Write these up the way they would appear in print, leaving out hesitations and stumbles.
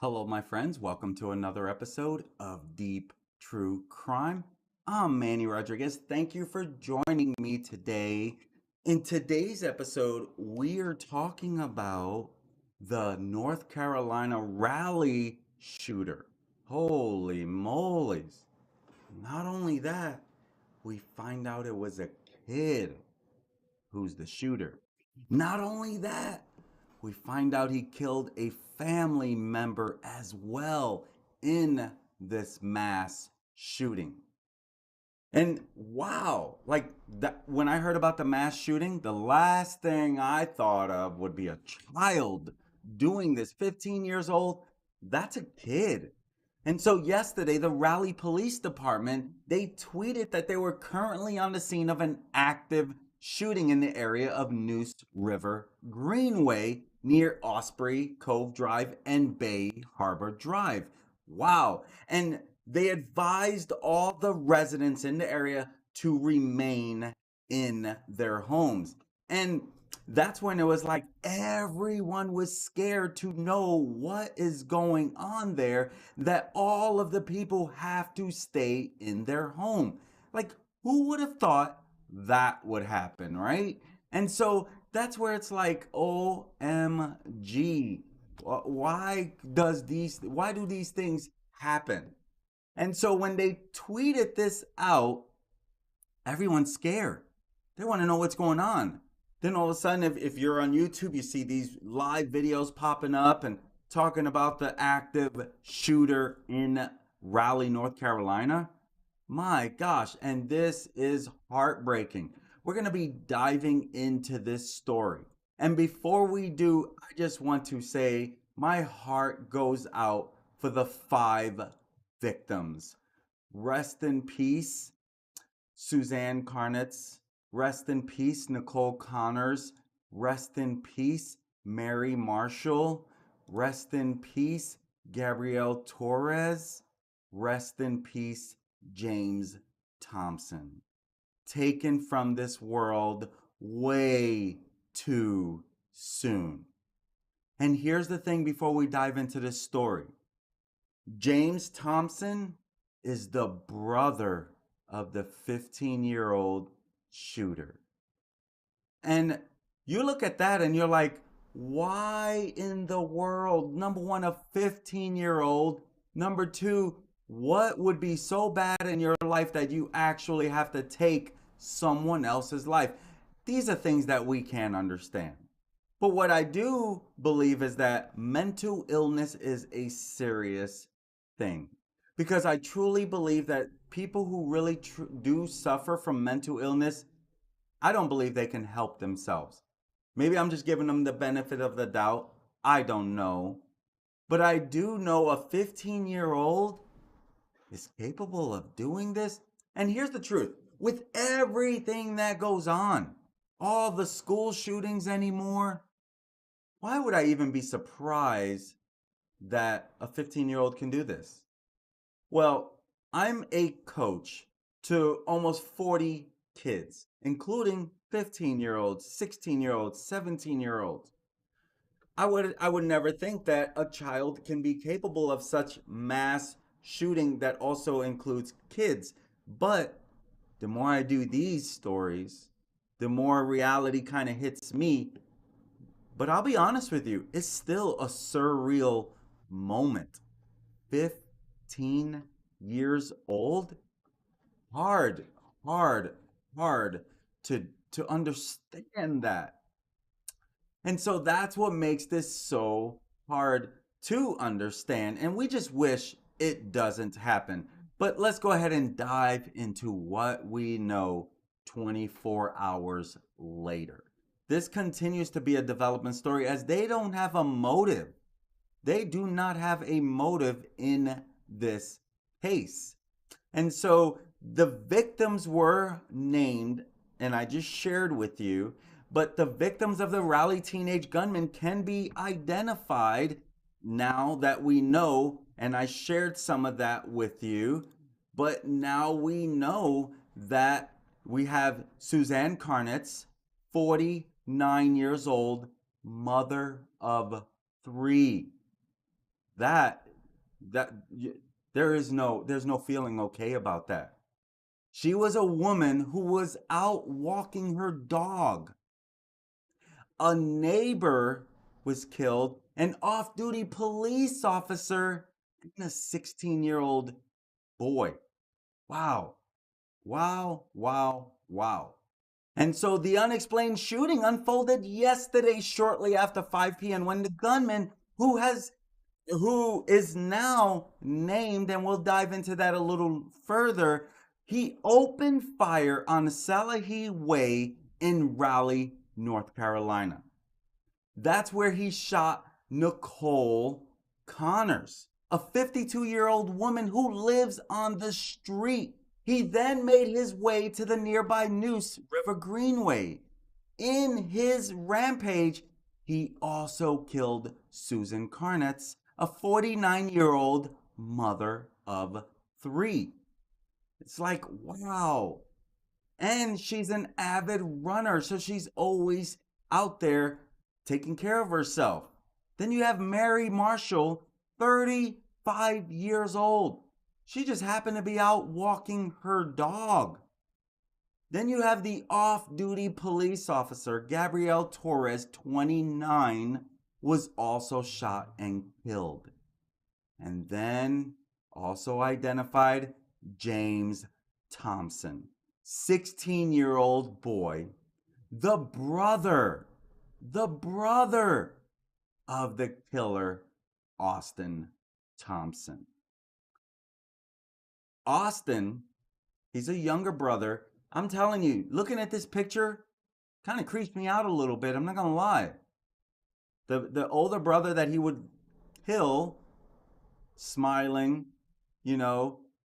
Hello, my friends. Welcome to another episode of Deep True Crime. I'm Manny Rodriguez. Thank you for joining me today. In today's episode, we are talking about the North Carolina Raleigh shooter. Holy moly's. Not only that, we find out it was a kid who's the shooter. Not only that, we find out he killed a family member as well in this mass shooting. And wow, like that, when I heard about the mass shooting, the last thing I thought of would be a child doing this. 15 years old, that's a kid. And so yesterday, the Raleigh Police Department, they tweeted that they were currently on the scene of an active shooting in the area of Neuse River Greenway near Osprey Cove Drive and Bay Harbor Drive. Wow. And they advised all the residents in the area to remain in their homes. And that's when it was like everyone was scared to know what is going on there, that all of the people have to stay in their home. Like, who would have thought that would happen, right? And so that's where it's like, OMG, why do these things happen? And so when they tweeted this out, everyone's scared. They want to know what's going on. Then all of a sudden, if you're on YouTube, you see these live videos popping up and talking about the active shooter in Raleigh, North Carolina. My gosh, and this is heartbreaking. We're going to be diving into this story. And before we do, I just want to say my heart goes out for the 5 victims. Rest in peace, Suzanne Karnatz. Rest in peace, Nicole Conners. Rest in peace, Mary Marshall. Rest in peace, Gabriel Torres. Rest in peace, James Thompson. Taken from this world way too soon. And here's the thing before we dive into this story. James Thompson is the brother of the 15-year-old shooter. And you look at that and you're like, why in the world? Number one, a 15-year-old. Number two, what would be so bad in your life that you actually have to take someone else's life? These are things that we can't understand. But what I do believe is that mental illness is a serious thing. Because I truly believe that people who really do suffer from mental illness, I don't believe they can help themselves. Maybe I'm just giving them the benefit of the doubt. I don't know. But I do know a 15-year-old is capable of doing this. And here's the truth. With everything that goes on, all the school shootings anymore, why would I even be surprised that a 15-year-old can do this? Well, I'm a coach to almost 40 kids, including 15-year-olds, 16-year-olds, 17-year-olds. I would never think that a child can be capable of such mass shooting that also includes kids. But the more I do these stories, the more reality kind of hits me. But I'll be honest with you, it's still a surreal moment. 15 years old? Hard to understand that. And so that's what makes this so hard to understand. And we just wish it doesn't happen. But let's go ahead and dive into what we know 24 hours later. This continues to be a development story as they don't have a motive. They do not have a motive in this case. And so the victims were named, and I just shared with you, but the victims of the Raleigh teenage gunman can be identified now that we know, and I shared some of that with you, but now we know that we have Suzanne Karnatz, 49 years old, mother of 3. that that there's no feeling okay about that. She was a woman who was out walking her dog. A neighbor was killed, an off-duty police officer, and a 16-year-old boy. Wow. Wow, wow, wow. And so the unexplained shooting unfolded yesterday shortly after 5 p.m. when the gunman who is now named, and we'll dive into that a little further, he opened fire on Salahi Way in Raleigh, North Carolina. That's where he shot Nicole Conners, a 52-year-old woman who lives on the street. He then made his way to the nearby Neuse River Greenway. In his rampage, he also killed Susan Karnatz, a 49-year-old mother of 3. It's like, wow. And she's an avid runner, so she's always out there taking care of herself. Then you have Mary Marshall, 35 years old. She just happened to be out walking her dog. Then you have the off-duty police officer, Gabriel Torres, 29, was also shot and killed. And then also identified James Thompson, 16-year-old boy, the brother of the killer, Austin Thompson. Austin, he's a younger brother. I'm telling you, looking at this picture kind of creeps me out a little bit. I'm not going to lie. The older brother that he would kill, smiling,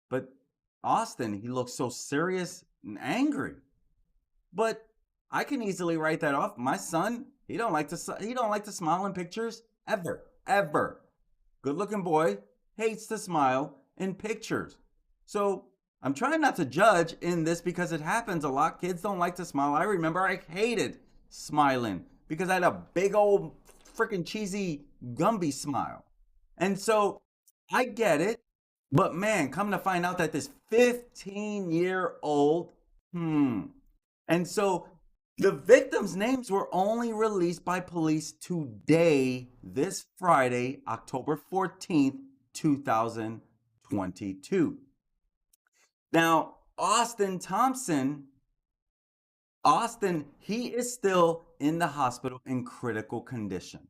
but Austin, he looks so serious and angry. But I can easily write that off. My son, he don't like to smile in pictures ever. Good-looking boy, hates to smile in pictures. So I'm trying not to judge in this because it happens a lot. Kids don't like to smile. I remember I hated smiling because I had a big old freaking cheesy Gumby smile. And so I get it. But man, come to find out that this 15-year-old, And so the victims' names were only released by police today, this Friday, October 14th, 2022. Now, Austin Thompson, he is still in the hospital in critical condition.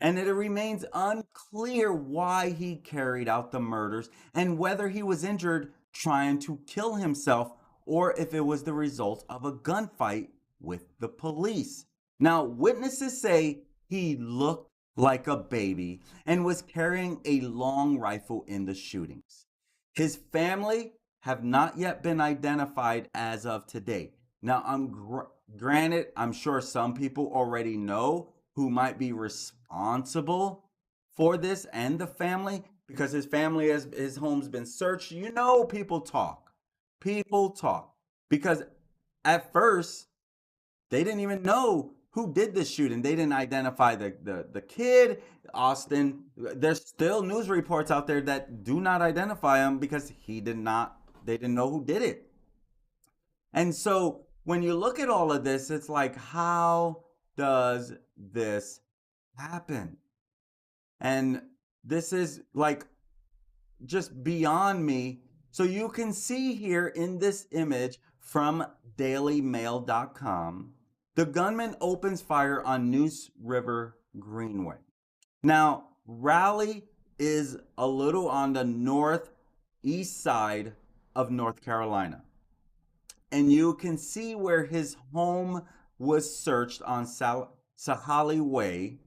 And it remains unclear why he carried out the murders and whether he was injured trying to kill himself or if it was the result of a gunfight with the police. Now, witnesses say he looked like a baby and was carrying a long rifle in the shootings. His family have not yet been identified as of today. Now, granted, I'm sure some people already know who might be responsible for this and the family because his home's been searched. People talk. Because at first, they didn't even know who did this shooting. They didn't identify the kid, Austin. There's still news reports out there that do not identify him because they didn't know who did it. And so when you look at all of this, it's like, how does this happen? And this is like just beyond me. So you can see here in this image from dailymail.com, the gunman opens fire on Neuse River Greenway. Now, Raleigh is a little on the northeast side of North Carolina. And you can see where his home was searched on Salahi Way,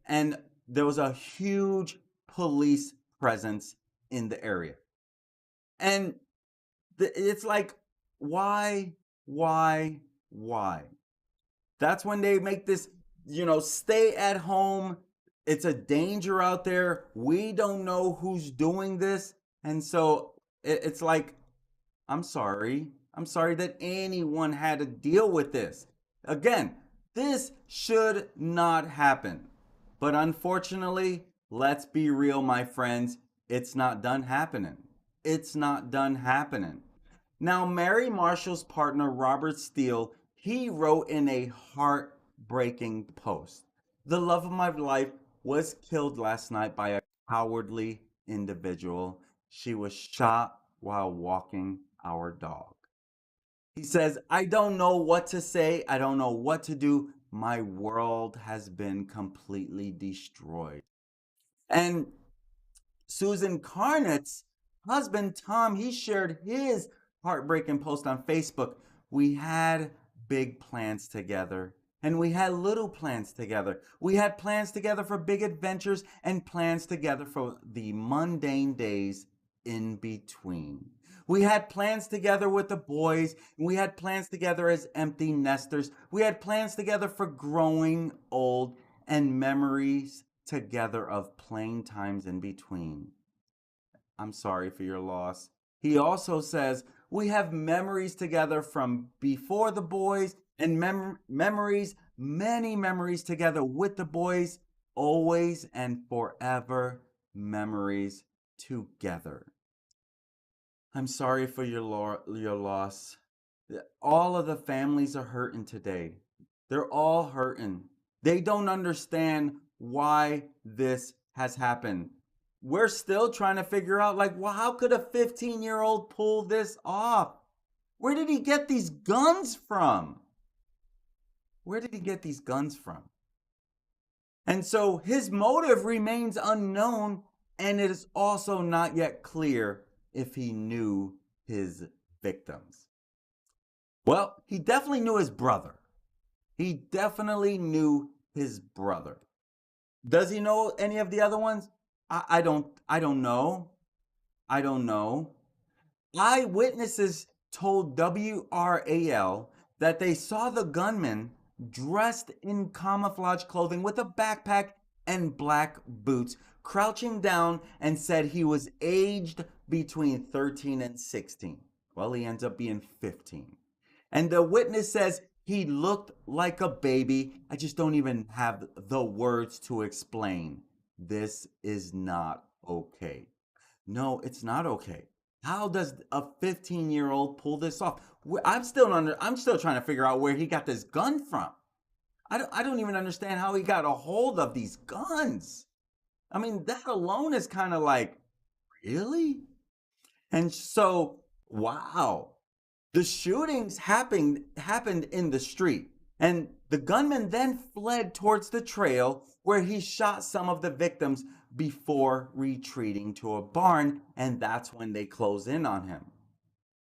and there was a huge police presence in the area. And it's like, why? That's when they make this, stay at home. It's a danger out there. We don't know who's doing this. And so it's like, I'm sorry that anyone had to deal with this. Again, this should not happen. But unfortunately, let's be real, my friends. It's not done happening. It's not done happening. Now, Mary Marshall's partner, Robert Steele, he wrote in a heartbreaking post, "The love of my life was killed last night by a cowardly individual. She was shot while walking our dog." He says, "I don't know what to say. I don't know what to do. My world has been completely destroyed." And Susan Karnatz's husband, Tom, he shared his heartbreaking post on Facebook. "We had big plans together, and we had little plans together. We had plans together for big adventures and plans together for the mundane days in between. We had plans together with the boys. We had plans together as empty nesters. We had plans together for growing old and memories together of playing times in between. I'm sorry for your loss." He also says, "We have memories together from before the boys and memories, many memories together with the boys, always and forever memories together." I'm sorry for your loss. All of the families are hurting today. They're all hurting. They don't understand why this has happened. We're still trying to figure out, like, well, how could a 15-year-old pull this off? Where did he get these guns from? Where did he get these guns from? And so his motive remains unknown, and it is also not yet clear if he knew his victims. Well, he definitely knew his brother. He definitely knew his brother. Does he know any of the other ones? I don't know. I don't know. Eyewitnesses told WRAL that they saw the gunman dressed in camouflage clothing with a backpack and black boots, crouching down, and said he was aged between 13 and 16. Well, he ends up being 15. And the witness says he looked like a baby. I just don't even have the words to explain. This is not okay. No, it's not okay. How does a 15-year-old pull this off? I'm still trying to figure out where he got this gun from. I don't even understand how he got a hold of these guns. I mean, that alone is kind of like, really? And so, wow. The shootings happened in the street, and the gunman then fled towards the trail where he shot some of the victims before retreating to a barn, and that's when they close in on him.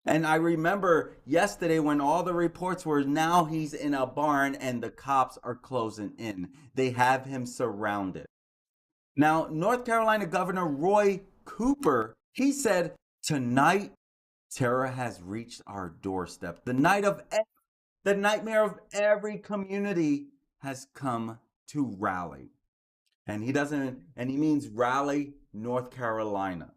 And I remember yesterday when all the reports were, now he's in a barn and the cops are closing in. They have him surrounded. Now, North Carolina Governor Roy Cooper, he said, "Tonight, terror has reached our doorstep. The nightmare of every community has come to Raleigh." And he means Raleigh, North Carolina.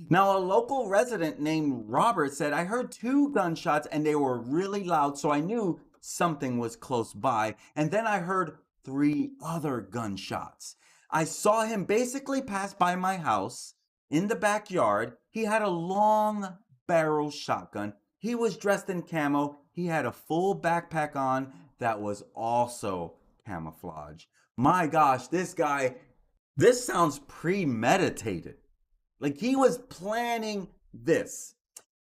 Now, a local resident named Robert said, "I heard 2 gunshots and they were really loud, so I knew something was close by. And then I heard 3 other gunshots. I saw him basically pass by my house in the backyard. He had a long barrel shotgun. He was dressed in camo. He had a full backpack on that was also camouflage." My gosh, this sounds premeditated. Like he was planning this.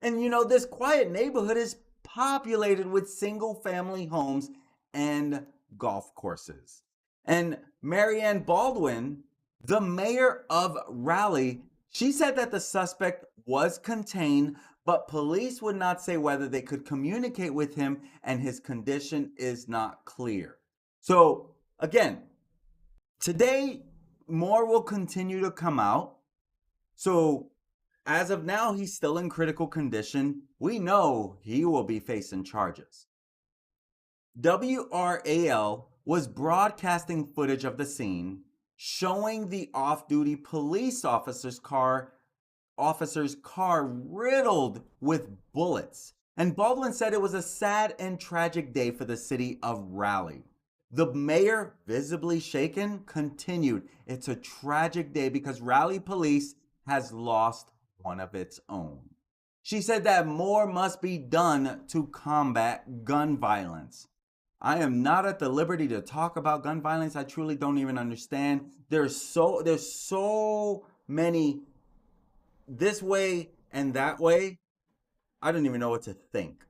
And this quiet neighborhood is populated with single family homes and golf courses. And Marianne Baldwin, the mayor of Raleigh, she said that the suspect was contained, but police would not say whether they could communicate with him, and his condition is not clear. So again, today, more will continue to come out. So as of now, he's still in critical condition. We know he will be facing charges. WRAL was broadcasting footage of the scene showing the off-duty police officer's car riddled with bullets. And Baldwin said it was a sad and tragic day for the city of Raleigh. The mayor, visibly shaken, continued, "It's a tragic day because Raleigh police has lost one of its own." She said that more must be done to combat gun violence. I am not at the liberty to talk about gun violence. I truly don't even understand. There's so many this way and that way. I don't even know what to think.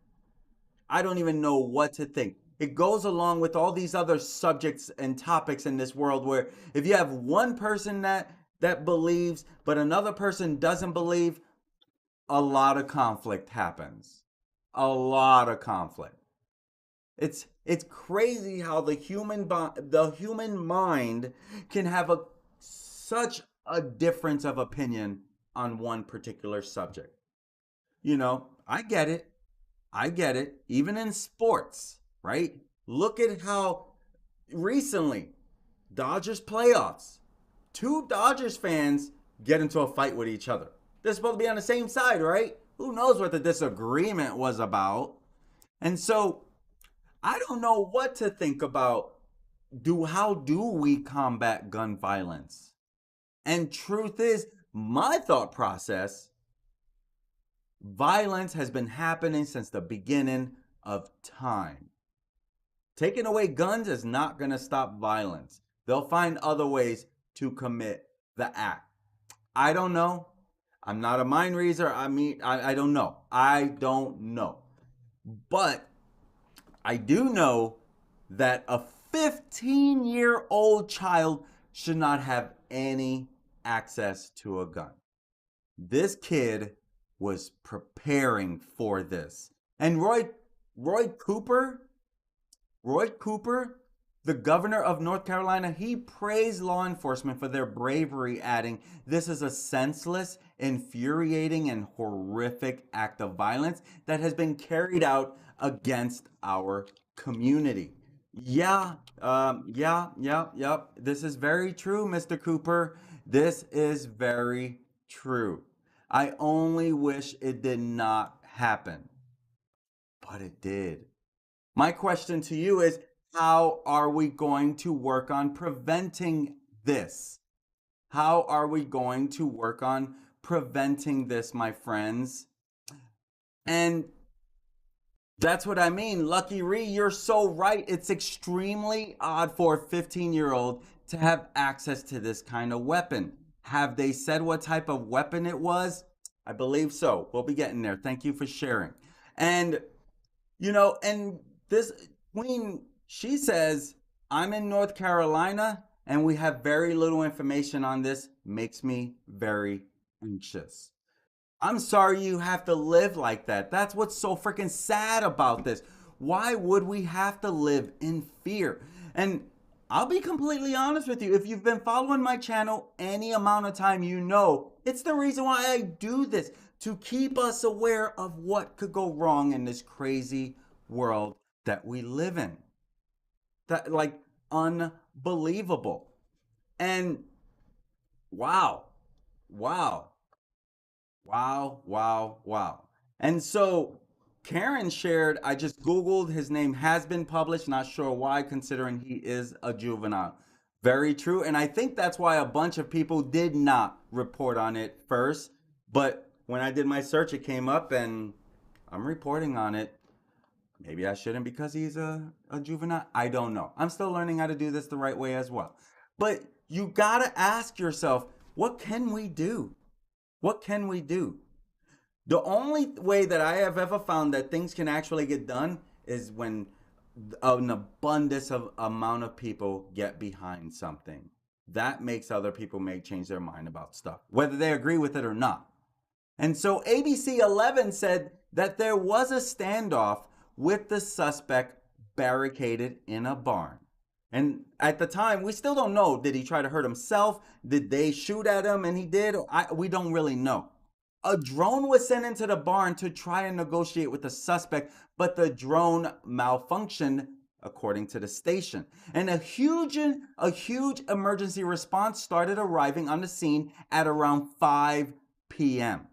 I don't even know what to think. It goes along with all these other subjects and topics in this world where if you have one person that believes but another person doesn't believe, a lot of conflict happens. A lot of conflict. It's crazy how the human mind can have such a difference of opinion on one particular subject. You know, I get it. I get it. Even in sports, right? Look at how recently Dodgers playoffs, two Dodgers fans get into a fight with each other. They're supposed to be on the same side, right? Who knows what the disagreement was about? And so I don't know what to think about how do we combat gun violence? And truth is, my thought process, violence has been happening since the beginning of time. Taking away guns is not going to stop violence. They'll find other ways to commit the act. I don't know. I'm not a mind reader. I don't know. I don't know. But I do know that a 15-year-old child should not have any access to a gun. This kid was preparing for this. And Roy Cooper, the governor of North Carolina, he praised law enforcement for their bravery, adding, "This is a senseless, infuriating, and horrific act of violence that has been carried out against our community." Yep. This is very true, Mr. Cooper. This is very true. I only wish it did not happen, but it did. My question to you is, how are we going to work on preventing this? How are we going to work on preventing this, my friends? And that's what I mean. Lucky Ree, you're so right. It's extremely odd for a 15-year-old to have access to this kind of weapon. Have they said what type of weapon it was? I believe so. We'll be getting there. Thank you for sharing. And, and this queen, she says, "I'm in North Carolina and we have very little information on this. Makes me very anxious." I'm sorry you have to live like that. That's what's so freaking sad about this. Why would we have to live in fear? And I'll be completely honest with you. If you've been following my channel any amount of time, you know it's the reason why I do this, to keep us aware of what could go wrong in this crazy world that we live in. That, like, unbelievable. And wow. And so Karen shared, I just Googled, his name has been published. Not sure why, considering he is a juvenile. Very true. And I think that's why a bunch of people did not report on it first. But when I did my search, it came up and I'm reporting on it. Maybe I shouldn't because he's a juvenile. I don't know. I'm still learning how to do this the right way as well. But you got to ask yourself, what can we do? What can we do? The only way that I have ever found that things can actually get done is when an abundance of amount of people get behind something. That makes other people change their mind about stuff, whether they agree with it or not. And so ABC 11 said that there was a standoff with the suspect barricaded in a barn. And at the time, we still don't know. Did he try to hurt himself? Did they shoot at him and he did? We don't really know. A drone was sent into the barn to try and negotiate with the suspect, but the drone malfunctioned, according to the station. And a huge emergency response started arriving on the scene at around 5 p.m.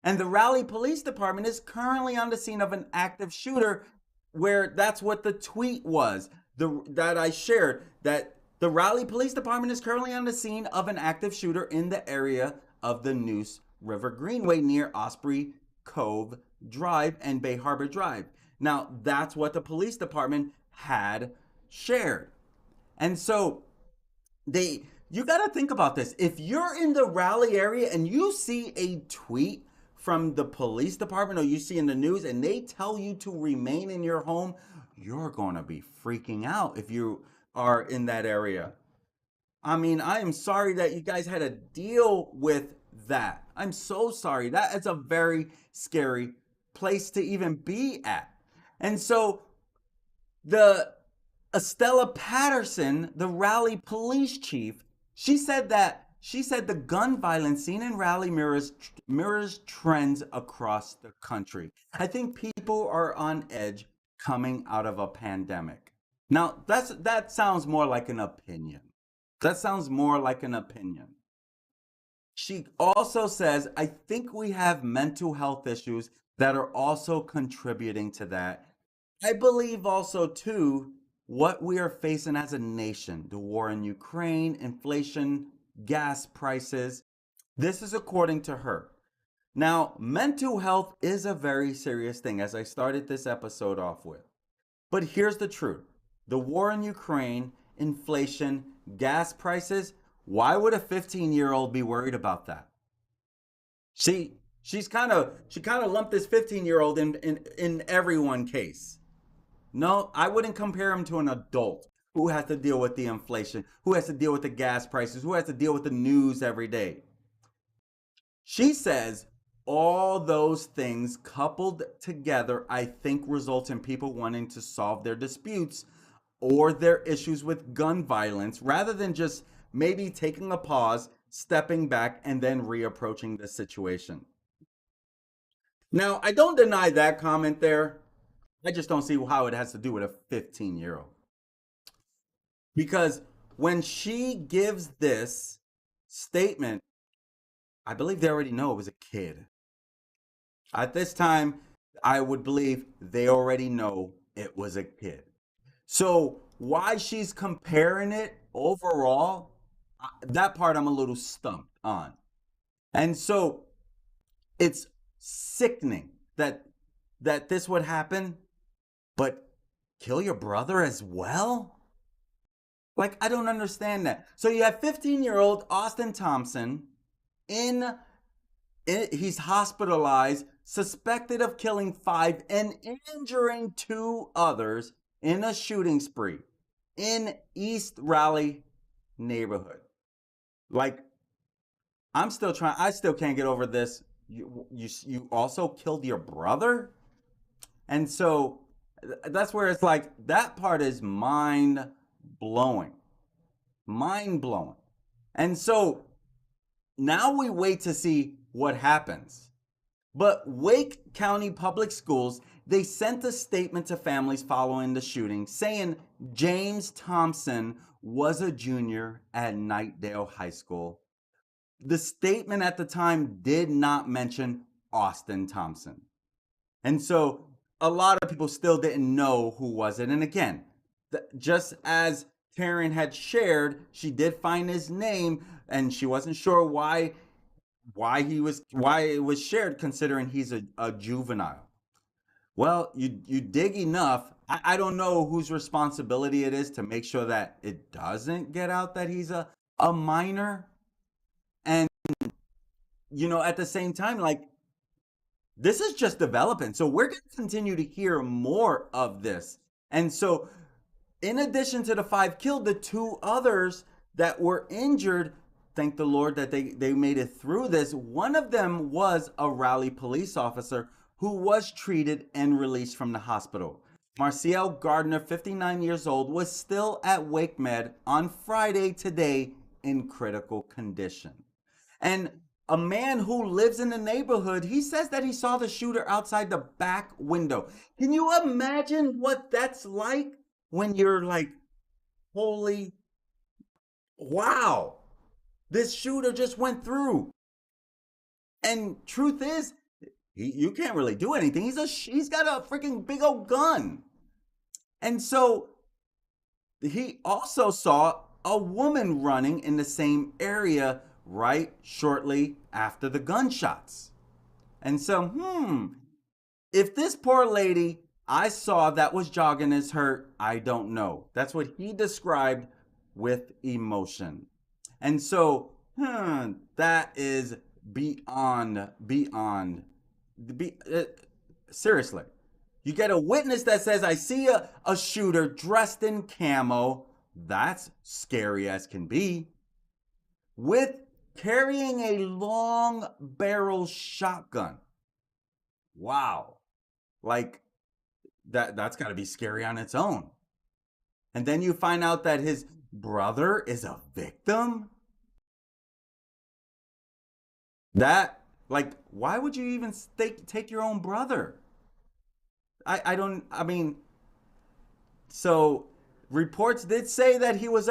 And the Raleigh Police Department is currently on the scene of an active shooter, where that's what the tweet was. that I shared, that the Raleigh Police Department is currently on the scene of an active shooter in the area of the Neuse River Greenway near Osprey Cove Drive and Bay Harbor Drive. Now, that's what the police department had shared. And so you got to think about this. If you're in the Raleigh area and you see a tweet from the police department, or you see in the news and they tell you to remain in your home, you're going to be freaking out if you are in that area. I mean, I am sorry that you guys had to deal with that. I'm so sorry. That is a very scary place to even be at. And so the Estella Patterson, the Raleigh police chief, she said the gun violence seen in Raleigh mirrors trends across the country. I think people are on edge coming out of a pandemic. Now, that sounds more like an opinion. That sounds more like an opinion. She also says, I think we have mental health issues that are also contributing to that. I believe also, too, what we are facing as a nation, the war in Ukraine, inflation, gas prices. This is according to her. Now, mental health is a very serious thing, as I started this episode off with. But here's the truth. The war in Ukraine, inflation, gas prices, why would a 15-year-old be worried about that? She kind of lumped this 15-year-old in everyone's case. No, I wouldn't compare him to an adult who has to deal with the inflation, who has to deal with the gas prices, who has to deal with the news every day. She says all those things coupled together, I think, result in people wanting to solve their disputes or their issues with gun violence rather than just maybe taking a pause, stepping back, and then reapproaching the situation. Now, I don't deny that comment there. I just don't see how it has to do with a 15-year-old. Because when she gives this statement, I believe they already know it was a kid. At this time, I would believe they already know it was a kid. So why she's comparing it overall, that part I'm a little stumped on. And so it's sickening that this would happen, but kill your brother as well? Like, I don't understand that. So you have 15-year-old Austin Thompson he's hospitalized, suspected of killing 5 and injuring 2 others in a shooting spree in East Raleigh neighborhood. Like, I still can't get over this. You also killed your brother? And so that's where it's like, that part is mind blowing. And so now we wait to see what happens. But Wake County Public Schools, they sent a statement to families following the shooting saying James Thompson was a junior at Knightdale High School. The statement at the time did not mention Austin Thompson. And so a lot of people still didn't know who was it. And again, just as Taryn had shared, she did find his name and she wasn't sure why it was shared, considering he's a juvenile. Well, you dig enough. I don't know whose responsibility it is to make sure that it doesn't get out that he's a minor. And, at the same time, like, this is just developing. So we're going to continue to hear more of this. And so in addition to the 5 killed, the 2 others that were injured, thank the Lord that they made it through this. One of them was a Raleigh police officer who was treated and released from the hospital. Marcille Gardner, 59 years old, was still at Wake Med on Friday today in critical condition. And a man who lives in the neighborhood, he says that he saw the shooter outside the back window. Can you imagine what that's like when you're like, holy, wow, this shooter just went through. And truth is, you can't really do anything. He's got a freaking big old gun. And so he also saw a woman running in the same area right shortly after the gunshots. And so, if this poor lady I saw that was jogging is hurt, I don't know. That's what he described with emotion. And so, that is beyond. Seriously. You get a witness that says, I see a shooter dressed in camo. That's scary as can be. With carrying a long barrel shotgun. Wow. Like, that's got to be scary on its own. And then you find out that his brother is a victim. That, like, why would you even take your own brother? I mean, so reports did say that he was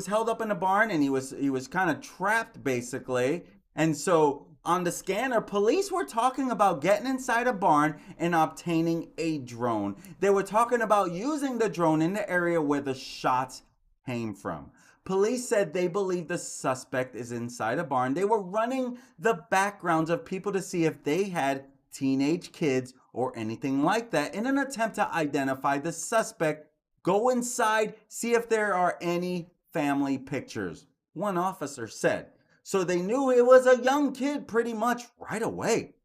held up in a barn, and he was kind of trapped basically. And so on the scanner, police were talking about getting inside a barn and obtaining a drone. They were talking about using the drone in the area where the shots came from. Police said they believe the suspect is inside a barn. They were running the backgrounds of people to see if they had teenage kids or anything like that in an attempt to identify the suspect. Go inside, see if there are any family pictures, one officer said. So they knew it was a young kid pretty much right away.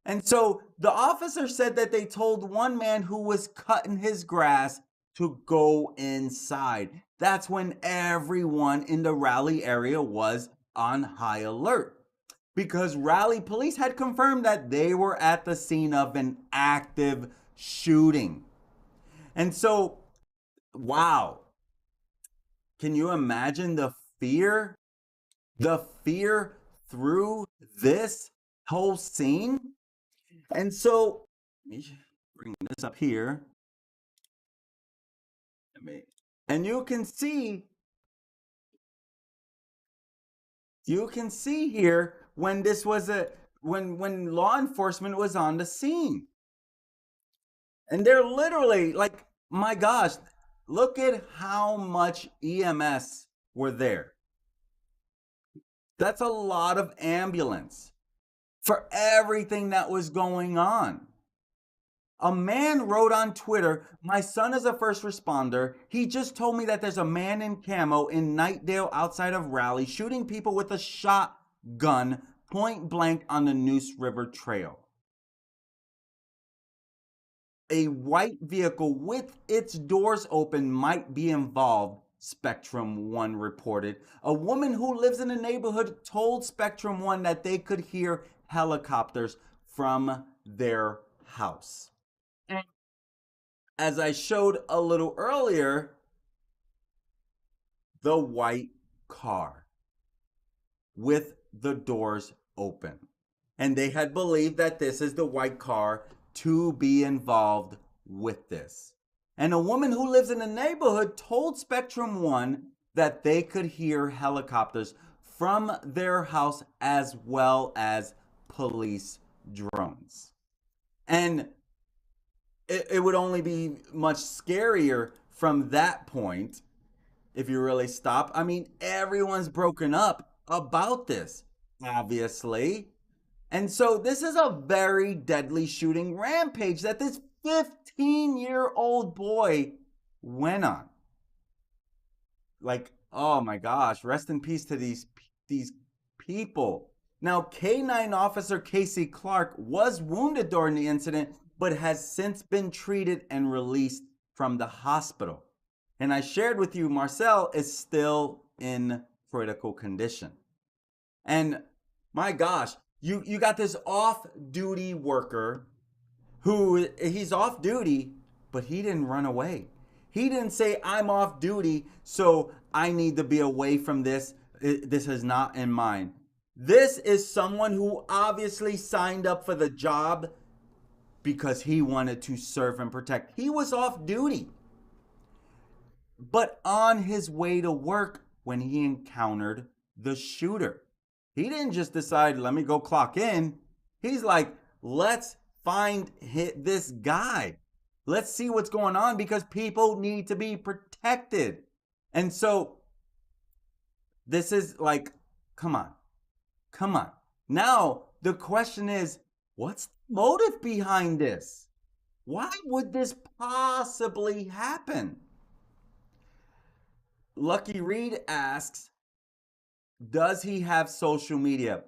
And so the officer said that they told one man who was cutting his grass to go inside. That's when everyone in the Raleigh area was on high alert, because Raleigh police had confirmed that they were at the scene of an active shooting. And so, wow, can you imagine the fear? The fear through this whole scene? And so, let me bring this up here. And you can see here when this was when law enforcement was on the scene. And they're literally like, my gosh, look at how much EMS were there. That's a lot of ambulance for everything that was going on. A man wrote on Twitter, my son is a first responder. He just told me that there's a man in camo in Nightdale outside of Raleigh shooting people with a shotgun point blank on the Neuse River Trail. A white vehicle with its doors open might be involved, Spectrum One reported. A woman who lives in the neighborhood told Spectrum One that they could hear helicopters from their house. As I showed a little earlier, the white car with the doors open. And they had believed that this is the white car to be involved with this. And a woman who lives in the neighborhood told Spectrum One that they could hear helicopters from their house as well as police drones. And it would only be much scarier from that point if you really stop. I mean, everyone's broken up about this, obviously. And so this is a very deadly shooting rampage that this 15-year-old boy went on. Like, oh my gosh, rest in peace to these people. Now, K9 officer Casey Clark was wounded during the incident, but has since been treated and released from the hospital. And I shared with you, Marcille is still in critical condition. And my gosh, you got this off-duty worker who, he's off duty, but he didn't run away. He didn't say, I'm off duty, so I need to be away from this. This is not in mind. This is someone who obviously signed up for the job because he wanted to serve and protect. He was off duty, but on his way to work when he encountered the shooter. He didn't just decide, let me go clock in. He's like, let's find this guy. Let's see what's going on, because people need to be protected. protected. And so this is like, come on, come on. Now, the question is, what's the motive behind this? Why would this possibly happen? Lucky Reed asks, does he have social media?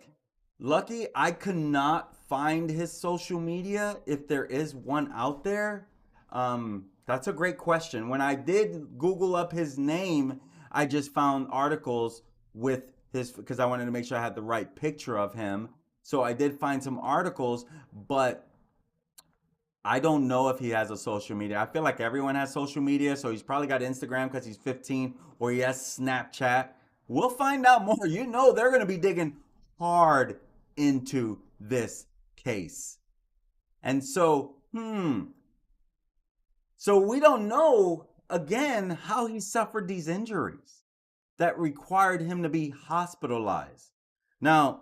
Lucky, I could not find his social media if there is one out there. That's a great question. When I did Google up his name, I just found articles with his, because I wanted to make sure I had the right picture of him. So I did find some articles, but I don't know if he has a social media. I feel like everyone has social media, so he's probably got Instagram because he's 15, or he has Snapchat. We'll find out more. You know they're going to be digging hard into this case. And so, so we don't know, again, how he suffered these injuries that required him to be hospitalized. Now,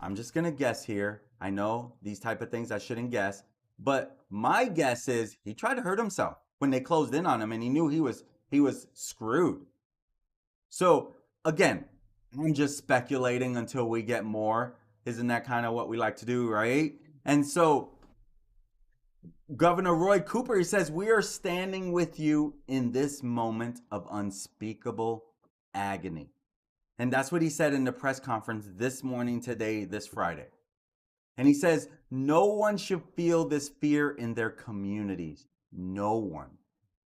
I'm just going to guess here. I know these type of things I shouldn't guess. But my guess is he tried to hurt himself when they closed in on him and he knew he was screwed. So again, I'm just speculating until we get more. Isn't that kind of what we like to do, right? And so Governor Roy Cooper, he says, we are standing with you in this moment of unspeakable agony. And that's what he said in the press conference this morning, today, this Friday. And he says, no one should feel this fear in their communities. No one.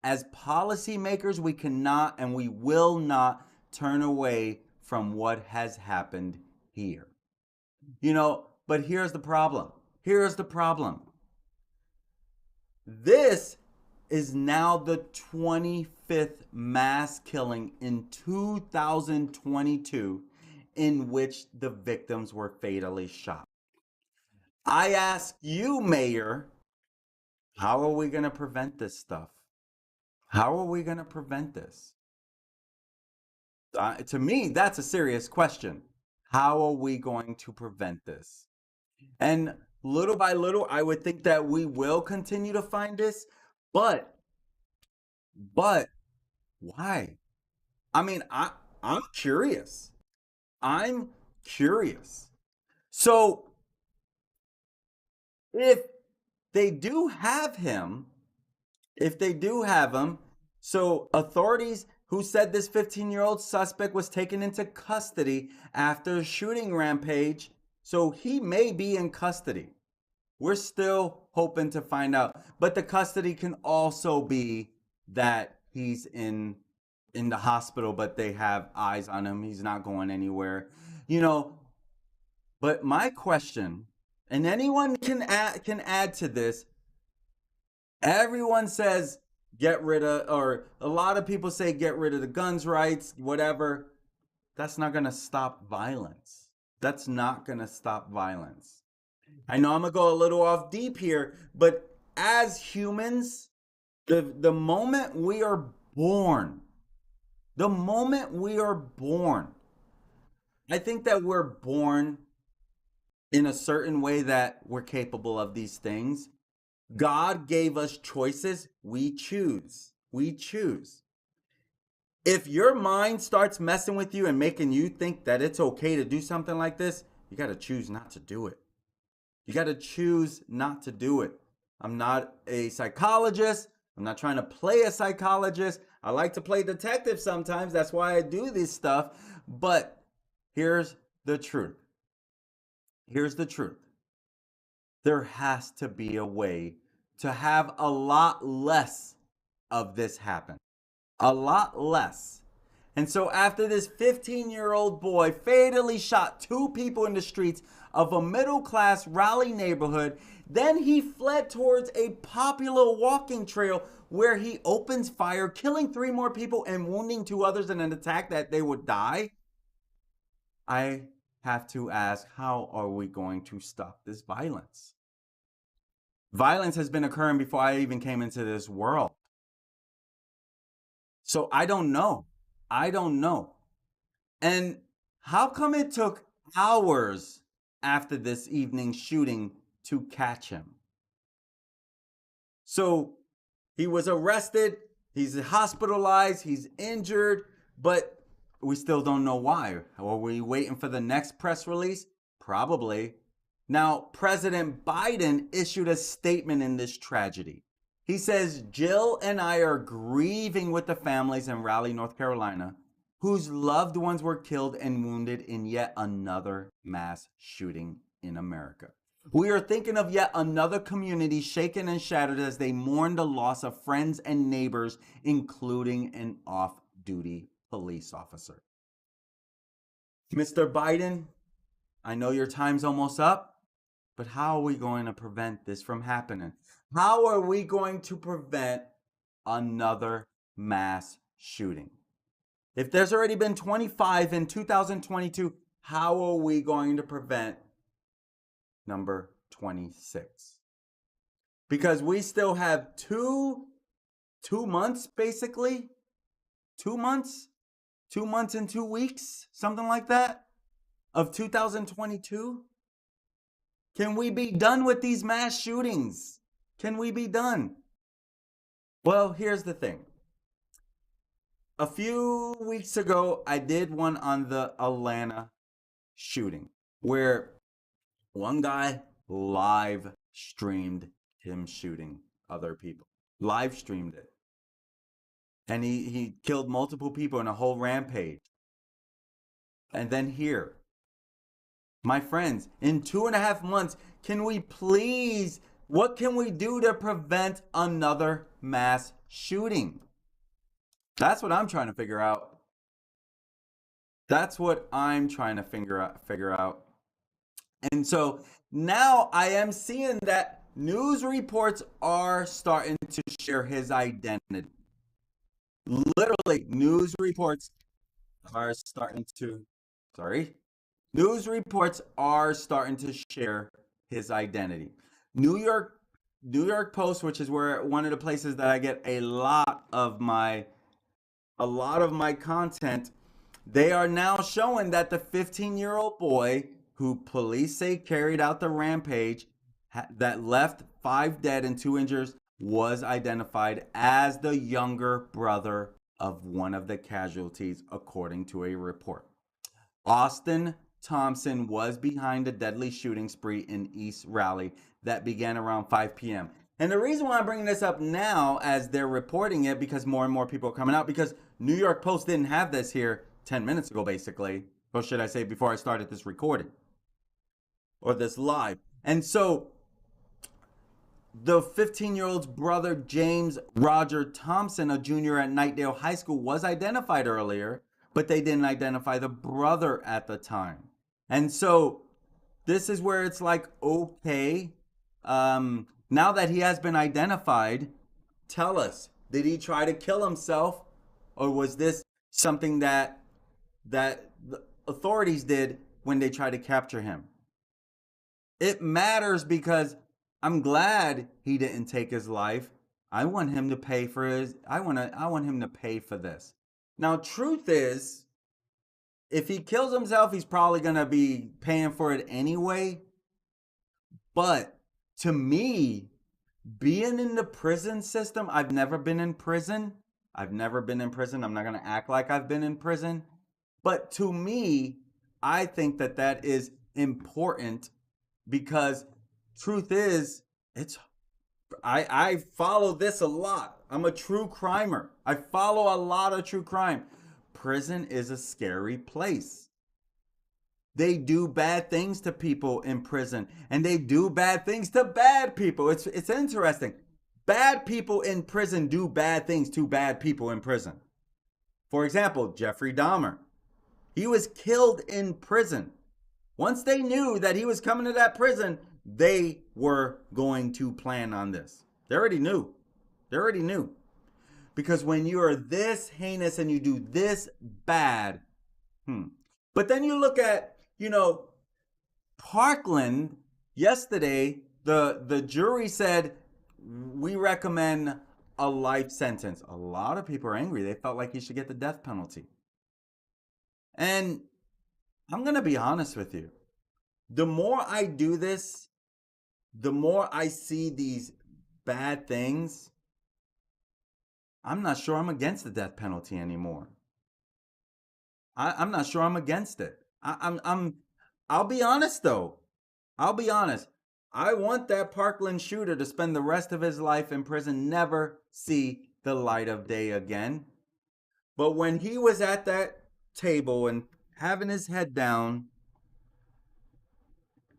As policymakers, we cannot and we will not turn away from what has happened here. You know, but here's the problem. Here's the problem. This is now the 25th mass killing in 2022 in which the victims were fatally shot. I ask you, Mayor, how are we going to prevent this stuff? How are we going to prevent this? To me, that's a serious question. How are we going to prevent this? And little by little, I would think that we will continue to find this, but why? I mean, I'm curious. I'm curious. So if they do have him, so authorities who said this 15-year-old suspect was taken into custody after a shooting rampage, so he may be in custody. We're still hoping to find out. But the custody can also be that he's in the hospital, but they have eyes on him. He's not going anywhere. You know, but my question, and anyone can add to this, everyone says get rid of, or a lot of people say get rid of the guns rights, whatever. That's not going to stop violence. That's not going to stop violence. I know I'm going to go a little off deep here, but as humans, the moment we are born, I think that we're born in a certain way that we're capable of these things. God gave us choices. We choose. If your mind starts messing with you and making you think that it's okay to do something like this, you got to choose not to do it. You got to choose not to do it. I'm not a psychologist. I'm not trying to play a psychologist. I like to play detective sometimes. That's why I do this stuff. But here's the truth. There has to be a way to have a lot less of this happen. A lot less. And so after this 15-year-old boy fatally shot 2 people in the streets of a middle-class Raleigh neighborhood, then he fled towards a popular walking trail where he opens fire, killing 3 more people and wounding 2 others in an attack that they would die. I have to ask, how are we going to stop this violence? Violence has been occurring before I even came into this world. So I don't know. And how come it took hours after this evening's shooting to catch him? So he was arrested He's hospitalized, he's injured, but we still don't know why. Are we waiting for the next press release? Probably. Now, President Biden issued a statement in this tragedy. He says, Jill and I are grieving with the families in Raleigh, North Carolina, whose loved ones were killed and wounded in yet another mass shooting in America. We are thinking of yet another community shaken and shattered as they mourn the loss of friends and neighbors, including an off-duty police officer. Mr. Biden, I know your time's almost up, but how are we going to prevent this from happening? How are we going to prevent another mass shooting? If there's already been 25 in 2022, how are we going to prevent number 26? Because we still have two months, basically. 2 months? 2 months and 2 weeks? Something like that? Of 2022? Can we be done with these mass shootings? Can we be done? Well, here's the thing. A few weeks ago, I did one on the Atlanta shooting where one guy live streamed him shooting other people. Live streamed it. And he killed multiple people in a whole rampage. And then here, my friends, in 2.5 months, can we please, what can we do to prevent another mass shooting? That's what I'm trying to figure out. That's what I'm trying to figure out. And so now I am seeing that news reports are starting to share his identity. Literally, news reports are starting to share his identity. New York Post, which is where one of the places that I get a lot of my content, they are now showing that the 15-year-old boy who police say carried out the rampage that left 5 dead and 2 injured was identified as the younger brother of one of the casualties, according to a report. Austin Thompson was behind a deadly shooting spree in East Raleigh that began around 5 p.m. And the reason why I'm bringing this up now as they're reporting it, because more and more people are coming out, because New York Post didn't have this here 10 minutes ago, basically. Or should I say before I started this recording or this live. And so the 15-year-old's brother, James Roger Thompson, a junior at Knightdale High School, was identified earlier, but they didn't identify the brother at the time. And so this is where it's like, okay, now that he has been identified, tell us, did he try to kill himself, or was this something that the authorities did when they tried to capture him? It matters because I'm glad he didn't take his life. I want him to pay for I want him to pay for this. Now, truth is, if he kills himself, he's probably going to be paying for it anyway. But to me, being in the prison system, I've never been in prison. I'm not going to act like I've been in prison. But to me, I think that is important because truth is, I follow this a lot. I'm a true crimer. I follow a lot of true crime. Prison is a scary place. They do bad things to people in prison, and they do bad things to bad people. It's interesting. Bad people in prison do bad things to bad people in prison. For example, Jeffrey Dahmer. He was killed in prison. Once they knew that he was coming to that prison, they were going to plan on this. They already knew. Because when you are this heinous and you do this bad, But then you look at, Parkland yesterday, the jury said, we recommend a life sentence. A lot of people are angry. They felt like he should get the death penalty. And I'm going to be honest with you. The more I do this, the more I see these bad things, I'm not sure I'm against the death penalty anymore. I'm not sure I'm against it. I'll be honest though. I'll be honest. I want that Parkland shooter to spend the rest of his life in prison, never see the light of day again. But when he was at that table and having his head down,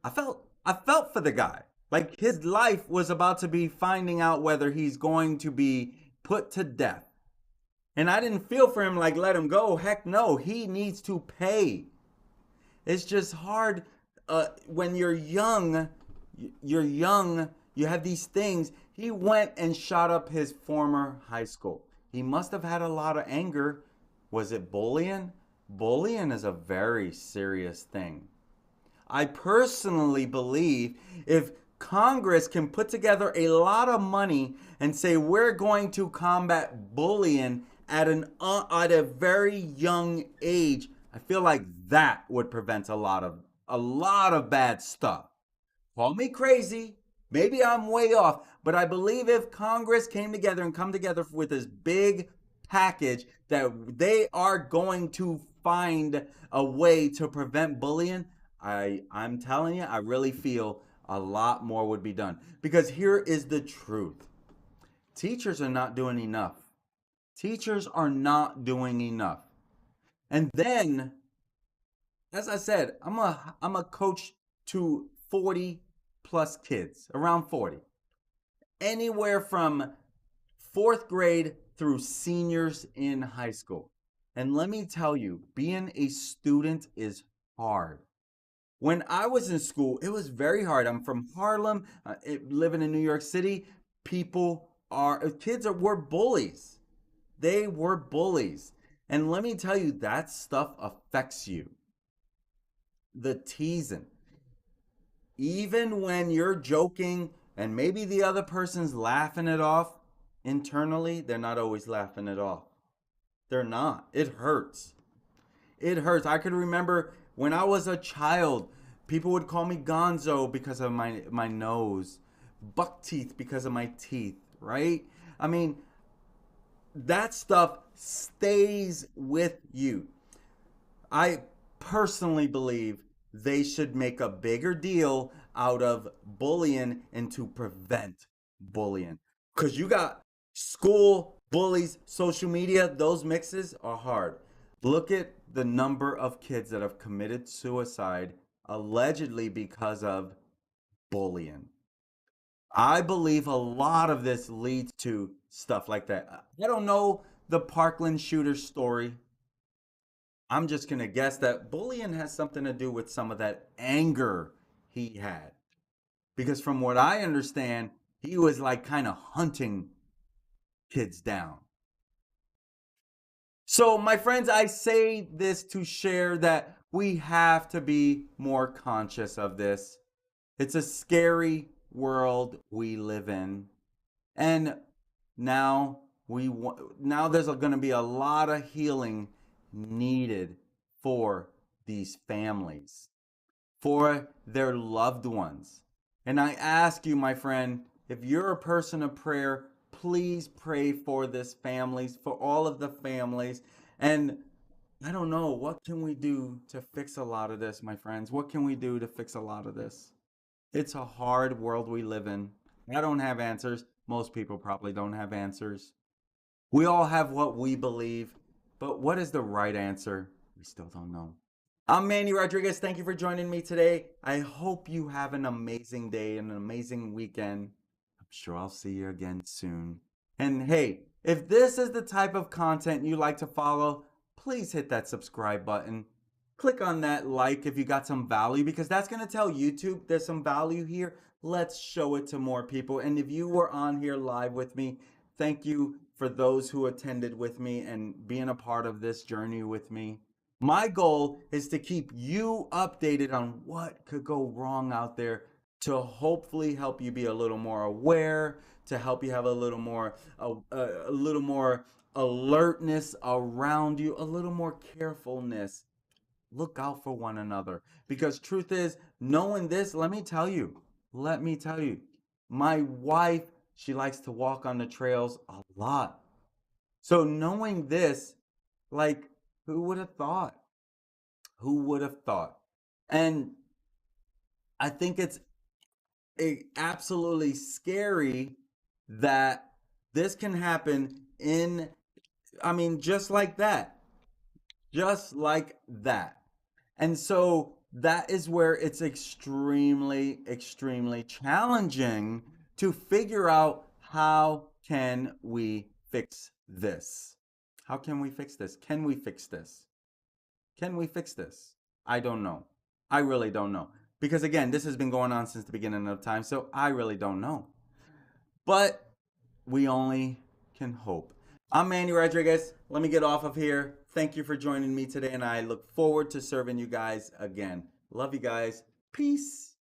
I felt for the guy. Like his life was about to be finding out whether he's going to be put to death. And I didn't feel for him like let him go. Heck no, he needs to pay. It's just hard when you're young. You're young. You have these things. He went and shot up his former high school. He must have had a lot of anger. Was it bullying? Bullying is a very serious thing. I personally believe if Congress can put together a lot of money and say we're going to combat bullying at a very young age, I feel like that would prevent a lot of bad stuff. Call me crazy. Maybe I'm way off, but I believe if Congress came together and come together with this big package that they are going to find a way to prevent bullying, I'm telling you, I really feel a lot more would be done. Because here is the truth. Teachers are not doing enough. Teachers are not doing enough. And then, as I said, I'm a coach to 40 plus kids, around 40. Anywhere from 4th grade through seniors in high school. And let me tell you, being a student is hard. When I was in school, it was very hard. I'm from Harlem, living in New York City. Kids were bullies. They were bullies. And let me tell you, that stuff affects you. The teasing. Even when you're joking and maybe the other person's laughing it off, internally, they're not always laughing it off. They're not. It hurts. It hurts. I could remember when I was a child, people would call me Gonzo because of my nose, buck teeth because of my teeth, right? I mean, that stuff stays with you. I personally believe they should make a bigger deal out of bullying and to prevent bullying. Because you got school, bullies, social media, those mixes are hard. Look at the number of kids that have committed suicide allegedly because of bullying. I believe a lot of this leads to stuff like that. I don't know the Parkland shooter story. I'm just going to guess that bullying has something to do with some of that anger he had. Because from what I understand, he was like kind of hunting kids down. So, my friends, I say this to share that we have to be more conscious of this. It's a scary world we live in. And now now there's going to be a lot of healing needed for these families, for their loved ones. And I ask you, my friend, if you're a person of prayer, please pray for this families, for all of the families. And I don't know, what can we do to fix a lot of this, my friends? What can we do to fix a lot of this? It's a hard world we live in. I don't have answers. Most people probably don't have answers. We all have what we believe, but what is the right answer? We still don't know. I'm Manny Rodriguez. Thank you for joining me today. I hope you have an amazing day and an amazing weekend. I'm sure I'll see you again soon. And hey, if this is the type of content you like to follow, please hit that subscribe button. Click on that like if you got some value, because that's going to tell YouTube there's some value here. Let's show it to more people. And if you were on here live with me, thank you for those who attended with me and being a part of this journey with me. My goal is to keep you updated on what could go wrong out there, to hopefully help you be a little more aware, to help you have a little more alertness around you, a little more carefulness. Look out for one another, because truth is, knowing this, let me tell you, my wife, she likes to walk on the trails a lot. So knowing this, like, who would have thought? Who would have thought? And I think it's absolutely scary that this can happen in, I mean, just like that. Just like that. And so that is where it's extremely, extremely challenging to figure out how can we fix this? How can we fix this? Can we fix this? Can we fix this? I don't know. I really don't know. Because again, this has been going on since the beginning of time, so I really don't know. But we only can hope. I'm Manny Rodriguez. Let me get off of here. Thank you for joining me today, and I look forward to serving you guys again. Love you guys. Peace.